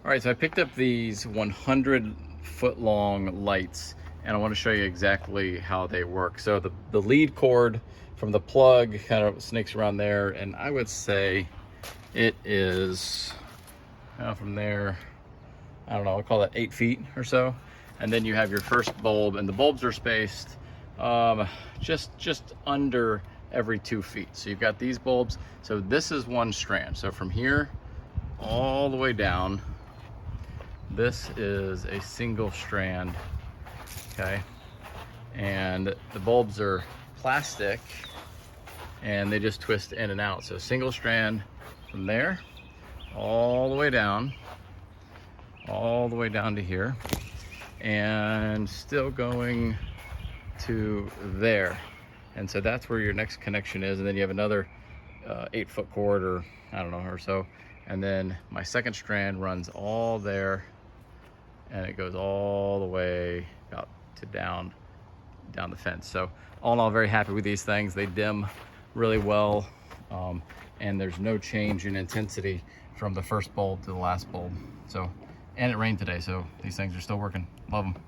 All right, so I picked up these 100-foot long lights, and I want to show you exactly how they work. So the lead cord from the plug kind of snakes around there, and I would say it is from there, I don't know, I'll call that 8 feet or so. And then you have your first bulb, and the bulbs are spaced just under every 2 feet. So you've got these bulbs. So this is one strand. So from here all the way down, this is a single strand, okay? And the bulbs are plastic and they just twist in and out. So single strand from there all the way down to here, and still going to there. And so that's where your next connection is. And then you have another 8-foot cord, or I don't know, or so. And then my second strand runs all there, and it goes all the way out to down the fence. So all in all, very happy with these things. They dim really well, and there's no change in intensity from the first bulb to the last bulb. So, and it rained today, so these things are still working. Love them.